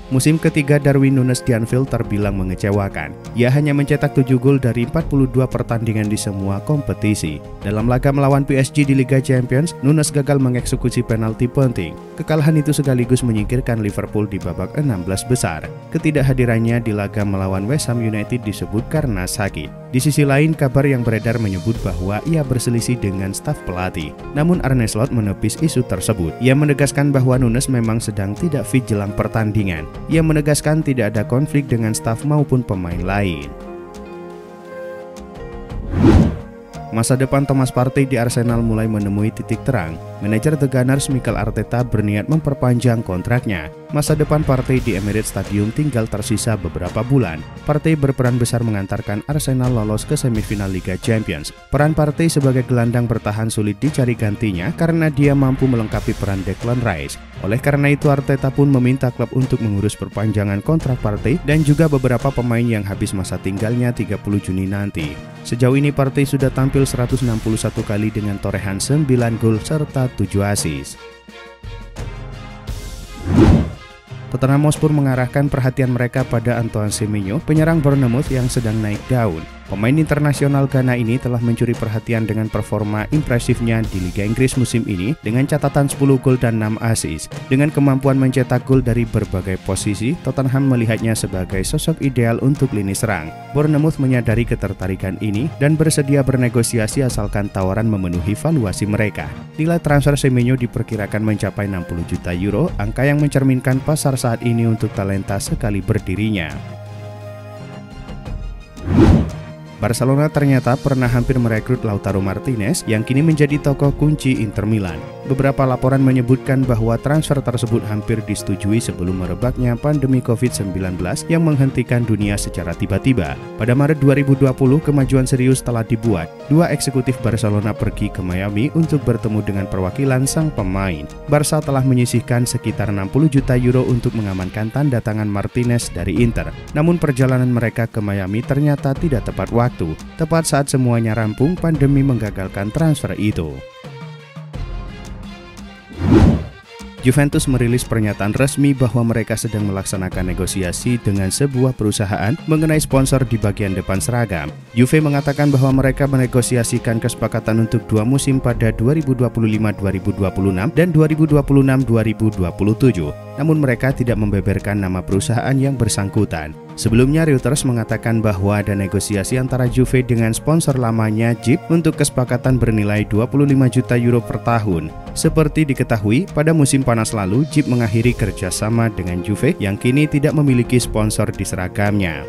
Musim ketiga Darwin Núñez di Anfield terbilang mengecewakan. Ia hanya mencetak 7 gol dari 42 pertandingan di semua kompetisi. Dalam laga melawan PSG di Liga Champions, Núñez gagal mengeksekusi penalti penting. Kekalahan itu sekaligus menyingkirkan Liverpool di babak 16 besar. Ketidakhadirannya di laga melawan West Ham United disebut karena sakit. Di sisi lain, kabar yang beredar menyebut bahwa ia berselisih dengan staf pelatih. Namun Arne Slot menepis isu tersebut. Ia menegaskan bahwa Núñez memang sedang tidak fit jelang pertandingan. Ia menegaskan tidak ada konflik dengan staf maupun pemain lain. Masa depan Thomas Partey di Arsenal mulai menemui titik terang. Manajer The Gunners Mikel Arteta berniat memperpanjang kontraknya. Masa depan Partey di Emirates Stadium tinggal tersisa beberapa bulan. Partey berperan besar mengantarkan Arsenal lolos ke semifinal Liga Champions. Peran Partey sebagai gelandang bertahan sulit dicari gantinya karena dia mampu melengkapi peran Declan Rice. Oleh karena itu Arteta pun meminta klub untuk mengurus perpanjangan kontrak Partey dan juga beberapa pemain yang habis masa tinggalnya 30 Juni nanti. Sejauh ini Partey sudah tampil 161 kali dengan torehan 9 gol serta 7 assist. Tottenham Hotspur mengarahkan perhatian mereka pada Antoine Semenyo, penyerang Bournemouth yang sedang naik daun. Pemain internasional Ghana ini telah mencuri perhatian dengan performa impresifnya di Liga Inggris musim ini dengan catatan 10 gol dan 6 assist. Dengan kemampuan mencetak gol dari berbagai posisi, Tottenham melihatnya sebagai sosok ideal untuk lini serang. Bournemouth menyadari ketertarikan ini dan bersedia bernegosiasi asalkan tawaran memenuhi valuasi mereka. Nilai transfer Semenyo diperkirakan mencapai 60 juta euro, angka yang mencerminkan pasar saat ini untuk talenta sekali berdirinya. Barcelona ternyata pernah hampir merekrut Lautaro Martinez yang kini menjadi tokoh kunci Inter Milan. Beberapa laporan menyebutkan bahwa transfer tersebut hampir disetujui sebelum merebaknya pandemi COVID-19 yang menghentikan dunia secara tiba-tiba. Pada Maret 2020, kemajuan serius telah dibuat. Dua eksekutif Barcelona pergi ke Miami untuk bertemu dengan perwakilan sang pemain. Barca telah menyisihkan sekitar 60 juta euro untuk mengamankan tanda tangan Martinez dari Inter. Namun perjalanan mereka ke Miami ternyata tidak tepat waktu. Tepat saat semuanya rampung, pandemi menggagalkan transfer itu. Juventus merilis pernyataan resmi bahwa mereka sedang melaksanakan negosiasi dengan sebuah perusahaan mengenai sponsor di bagian depan seragam. Juve mengatakan bahwa mereka menegosiasikan kesepakatan untuk 2 musim pada 2025-2026 dan 2026-2027. Namun mereka tidak membeberkan nama perusahaan yang bersangkutan. Sebelumnya Reuters mengatakan bahwa ada negosiasi antara Juve dengan sponsor lamanya Jeep untuk kesepakatan bernilai 25 juta euro per tahun. Seperti diketahui, pada musim panas lalu Jeep mengakhiri kerjasama dengan Juve yang kini tidak memiliki sponsor di seragamnya.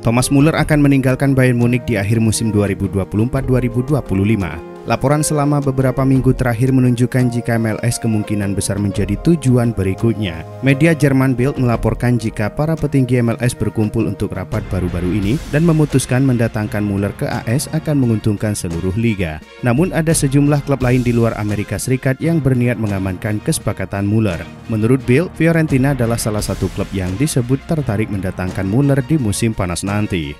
Thomas Müller akan meninggalkan Bayern Munich di akhir musim 2024-2025. Laporan selama beberapa minggu terakhir menunjukkan jika MLS kemungkinan besar menjadi tujuan berikutnya. Media Jerman Bild melaporkan jika para petinggi MLS berkumpul untuk rapat baru-baru ini dan memutuskan mendatangkan Müller ke AS akan menguntungkan seluruh liga. Namun ada sejumlah klub lain di luar Amerika Serikat yang berniat mengamankan kesepakatan Müller. Menurut Bild, Fiorentina adalah salah satu klub yang disebut tertarik mendatangkan Müller di musim panas nanti.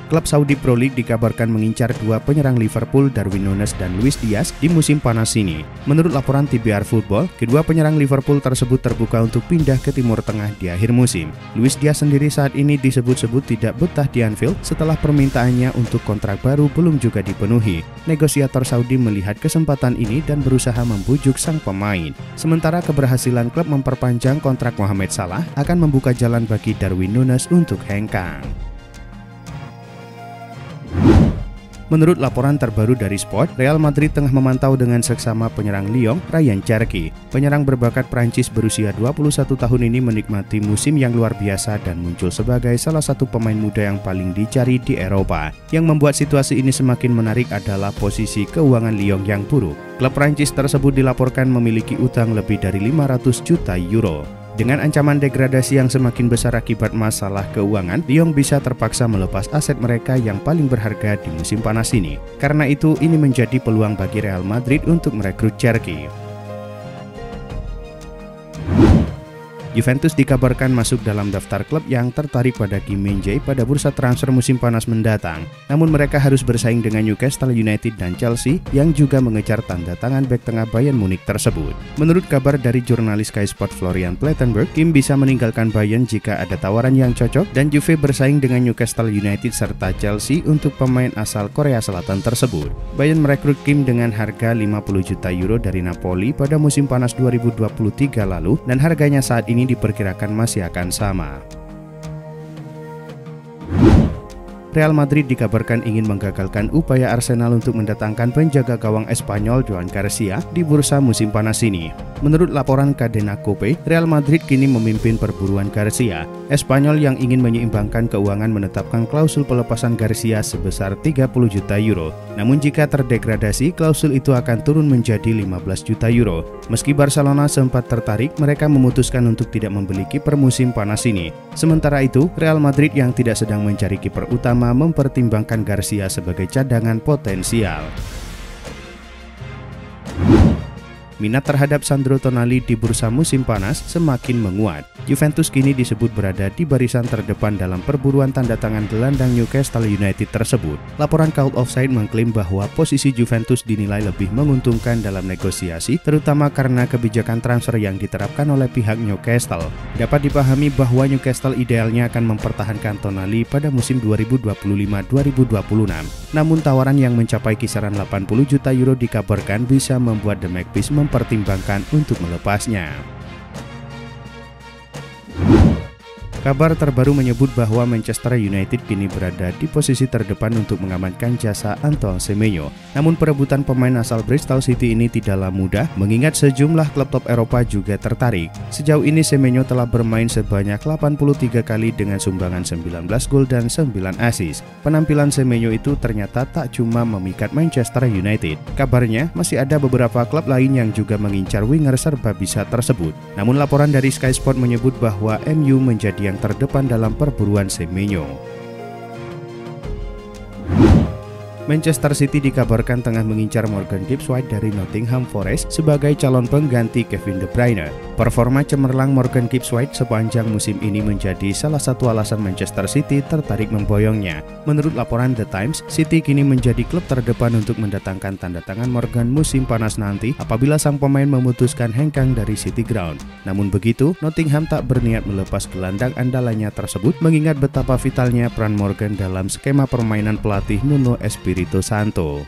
Klub Saudi Pro League dikabarkan mengincar 2 penyerang Liverpool, Darwin Núñez dan Luis Diaz di musim panas ini. Menurut laporan TBR Football, kedua penyerang Liverpool tersebut terbuka untuk pindah ke Timur Tengah di akhir musim. Luis Diaz sendiri saat ini disebut-sebut tidak betah di Anfield setelah permintaannya untuk kontrak baru belum juga dipenuhi. Negosiator Saudi melihat kesempatan ini dan berusaha membujuk sang pemain. Sementara keberhasilan klub memperpanjang kontrak Mohamed Salah akan membuka jalan bagi Darwin Núñez untuk hengkang. Menurut laporan terbaru dari Sport, Real Madrid tengah memantau dengan seksama penyerang Lyon, Ryan Cherki. Penyerang berbakat Prancis berusia 21 tahun ini menikmati musim yang luar biasa dan muncul sebagai salah satu pemain muda yang paling dicari di Eropa. Yang membuat situasi ini semakin menarik adalah posisi keuangan Lyon yang buruk. Klub Prancis tersebut dilaporkan memiliki utang lebih dari 500 juta euro. Dengan ancaman degradasi yang semakin besar akibat masalah keuangan, Lyon bisa terpaksa melepas aset mereka yang paling berharga di musim panas ini. Karena itu, ini menjadi peluang bagi Real Madrid untuk merekrut Cherki. Juventus dikabarkan masuk dalam daftar klub yang tertarik pada Kim Min-jae pada bursa transfer musim panas mendatang. Namun mereka harus bersaing dengan Newcastle United dan Chelsea yang juga mengejar tanda tangan bek tengah Bayern Munich tersebut. Menurut kabar dari jurnalis Sky Sport Florian Plettenberg, Kim bisa meninggalkan Bayern jika ada tawaran yang cocok dan Juve bersaing dengan Newcastle United serta Chelsea untuk pemain asal Korea Selatan tersebut. Bayern merekrut Kim dengan harga 50 juta euro dari Napoli pada musim panas 2023 lalu dan harganya saat ini diperkirakan masih akan sama. Real Madrid dikabarkan ingin menggagalkan upaya Arsenal untuk mendatangkan penjaga gawang Espanyol Joan Garcia di bursa musim panas ini. Menurut laporan Cadena COPE, Real Madrid kini memimpin perburuan Garcia. Espanyol yang ingin menyeimbangkan keuangan menetapkan klausul pelepasan Garcia sebesar 30 juta euro. Namun jika terdegradasi, klausul itu akan turun menjadi 15 juta euro. Meski Barcelona sempat tertarik, mereka memutuskan untuk tidak membeli kiper musim panas ini. Sementara itu, Real Madrid yang tidak sedang mencari kiper utama mempertimbangkan Garcia sebagai cadangan potensial. Minat terhadap Sandro Tonali di bursa musim panas semakin menguat. Juventus kini disebut berada di barisan terdepan dalam perburuan tanda tangan gelandang Newcastle United tersebut. Laporan Cult of Sight mengklaim bahwa posisi Juventus dinilai lebih menguntungkan dalam negosiasi, terutama karena kebijakan transfer yang diterapkan oleh pihak Newcastle. Dapat dipahami bahwa Newcastle idealnya akan mempertahankan Tonali pada musim 2025-2026. Namun tawaran yang mencapai kisaran 80 juta euro dikabarkan bisa membuat The Magpies mempertimbangkan untuk melepasnya. Kabar terbaru menyebut bahwa Manchester United kini berada di posisi terdepan untuk mengamankan jasa Antoine Semenyo. Namun perebutan pemain asal Bristol City ini tidaklah mudah, mengingat sejumlah klub top Eropa juga tertarik. Sejauh ini Semenyo telah bermain sebanyak 83 kali dengan sumbangan 19 gol dan 9 assist. Penampilan Semenyo itu ternyata tak cuma memikat Manchester United. Kabarnya masih ada beberapa klub lain yang juga mengincar winger serba bisa tersebut. Namun laporan dari Sky Sport menyebut bahwa MU menjadi yang terdepan dalam perburuan Semenyo. Manchester City dikabarkan tengah mengincar Morgan Gibbs White dari Nottingham Forest sebagai calon pengganti Kevin De Bruyne. Performa cemerlang Morgan Gibbs White sepanjang musim ini menjadi salah satu alasan Manchester City tertarik memboyongnya. Menurut laporan The Times, City kini menjadi klub terdepan untuk mendatangkan tanda tangan Morgan musim panas nanti apabila sang pemain memutuskan hengkang dari City Ground. Namun begitu, Nottingham tak berniat melepas gelandang andalannya tersebut mengingat betapa vitalnya peran Morgan dalam skema permainan pelatih Nuno Espirito Santo.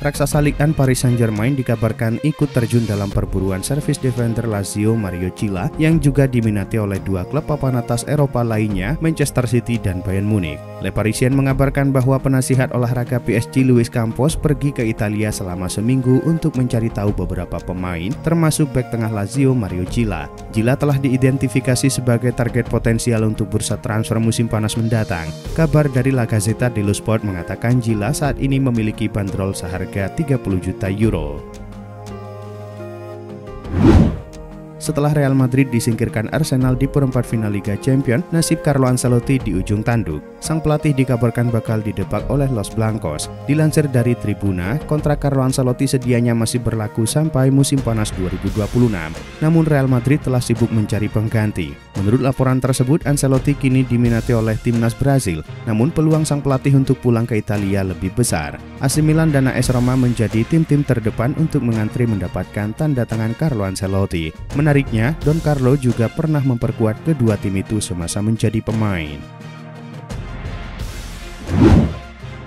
Raksasa Ligue 1 Paris Saint-Germain dikabarkan ikut terjun dalam perburuan servis defender Lazio Mario Cilla yang juga diminati oleh dua klub papan atas Eropa lainnya, Manchester City dan Bayern Munich. Le Parisien mengabarkan bahwa penasihat olahraga PSG Luis Campos pergi ke Italia selama seminggu untuk mencari tahu beberapa pemain, termasuk bek tengah Lazio Mario Cilla. Cilla telah diidentifikasi sebagai target potensial untuk bursa transfer musim panas mendatang. Kabar dari La Gazzetta dello Sport mengatakan Cilla saat ini memiliki bandrol seharga 30 juta euro. Setelah Real Madrid disingkirkan Arsenal di perempat final Liga Champions, nasib Carlo Ancelotti di ujung tanduk. Sang pelatih dikabarkan bakal didepak oleh Los Blancos. Dilansir dari Tribuna, kontrak Carlo Ancelotti sedianya masih berlaku sampai musim panas 2026. Namun Real Madrid telah sibuk mencari pengganti. Menurut laporan tersebut, Ancelotti kini diminati oleh timnas Brazil. Namun peluang sang pelatih untuk pulang ke Italia lebih besar. AC Milan dan AS Roma menjadi tim-tim terdepan untuk mengantri mendapatkan tanda tangan Carlo Ancelotti. Menariknya, Don Carlo juga pernah memperkuat kedua tim itu semasa menjadi pemain.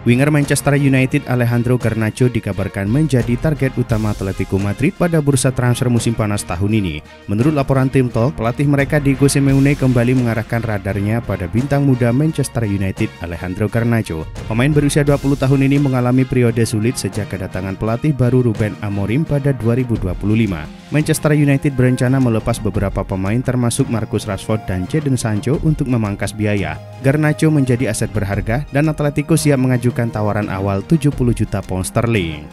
Winger Manchester United Alejandro Garnacho dikabarkan menjadi target utama Atletico Madrid pada bursa transfer musim panas tahun ini. Menurut laporan Team Talk, pelatih mereka Diego Simeone kembali mengarahkan radarnya pada bintang muda Manchester United Alejandro Garnacho. Pemain berusia 20 tahun ini mengalami periode sulit sejak kedatangan pelatih baru Ruben Amorim pada 2025. Manchester United berencana melepas beberapa pemain termasuk Marcus Rashford dan Jadon Sancho untuk memangkas biaya. Garnacho menjadi aset berharga dan Atletico siap mengajukan tawaran awal 70 juta pound sterling.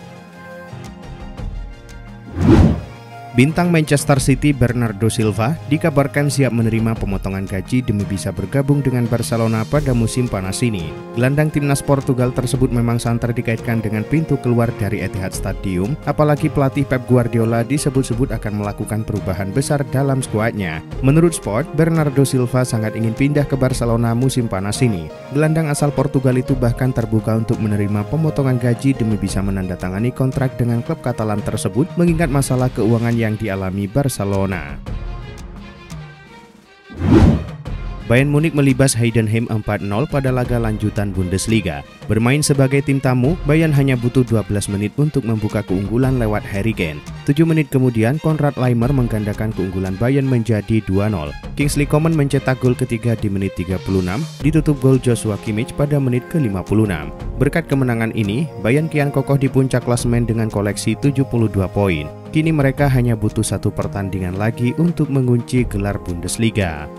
Bintang Manchester City Bernardo Silva dikabarkan siap menerima pemotongan gaji demi bisa bergabung dengan Barcelona pada musim panas ini. Gelandang timnas Portugal tersebut memang santer dikaitkan dengan pintu keluar dari Etihad Stadium, apalagi pelatih Pep Guardiola disebut-sebut akan melakukan perubahan besar dalam skuadnya. Menurut Sport, Bernardo Silva sangat ingin pindah ke Barcelona musim panas ini. Gelandang asal Portugal itu bahkan terbuka untuk menerima pemotongan gaji demi bisa menandatangani kontrak dengan klub Katalan tersebut mengingat masalah keuangan yang dialami Barcelona. Bayern Munich melibas Heidenheim 4-0 pada laga lanjutan Bundesliga. Bermain sebagai tim tamu, Bayern hanya butuh 12 menit untuk membuka keunggulan lewat Harry Kane. 7 menit kemudian, Konrad Laimer menggandakan keunggulan Bayern menjadi 2-0. Kingsley Coman mencetak gol ketiga di menit 36, ditutup gol Joshua Kimmich pada menit ke-56. Berkat kemenangan ini, Bayern kian kokoh di puncak klasemen dengan koleksi 72 poin. Kini mereka hanya butuh satu pertandingan lagi untuk mengunci gelar Bundesliga.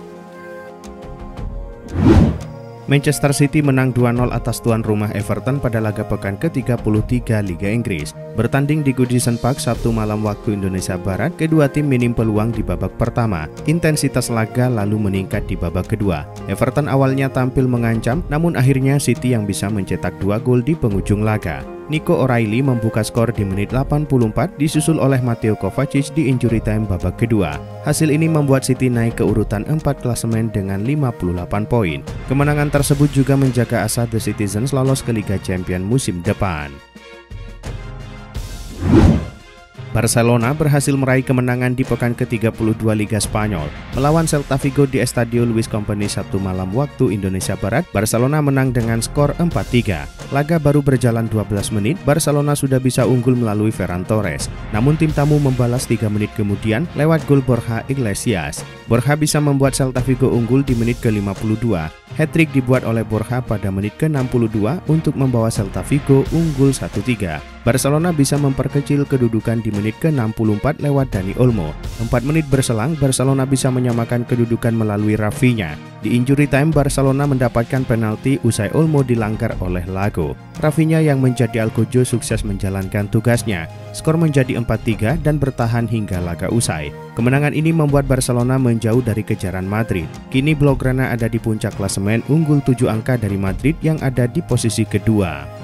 Manchester City menang 2-0 atas tuan rumah Everton pada laga pekan ke-33 Liga Inggris. Bertanding di Goodison Park Sabtu malam waktu Indonesia Barat, kedua tim minim peluang di babak pertama. Intensitas laga lalu meningkat di babak kedua. Everton awalnya tampil mengancam, namun akhirnya City yang bisa mencetak 2 gol di penghujung laga. Nico O'Reilly membuka skor di menit 84, disusul oleh Mateo Kovacic di injury time babak kedua. Hasil ini membuat City naik ke urutan 4 klasemen dengan 58 poin. Kemenangan tersebut juga menjaga asa The Citizens lolos ke Liga Champions musim depan. Barcelona berhasil meraih kemenangan di pekan ke-32 Liga Spanyol. Melawan Celta Vigo di Estadio Luis Companys Sabtu malam waktu Indonesia Barat, Barcelona menang dengan skor 4-3. Laga baru berjalan 12 menit, Barcelona sudah bisa unggul melalui Ferran Torres. Namun tim tamu membalas 3 menit kemudian lewat gol Borja Iglesias. Borja bisa membuat Celta Vigo unggul di menit ke-52. Hat-trick dibuat oleh Borja pada menit ke-62 untuk membawa Celta Vigo unggul 1-3. Barcelona bisa memperkecil kedudukan di menit ke-64 lewat Dani Olmo. 4 menit berselang, Barcelona bisa menyamakan kedudukan melalui Rafinha. Di injury time, Barcelona mendapatkan penalti usai Olmo dilanggar oleh Lago. Rafinha yang menjadi Algojo sukses menjalankan tugasnya. Skor menjadi 4-3 dan bertahan hingga laga usai. Kemenangan ini membuat Barcelona menjauh dari kejaran Madrid. Kini Blaugrana ada di puncak klasemen unggul 7 angka dari Madrid yang ada di posisi kedua.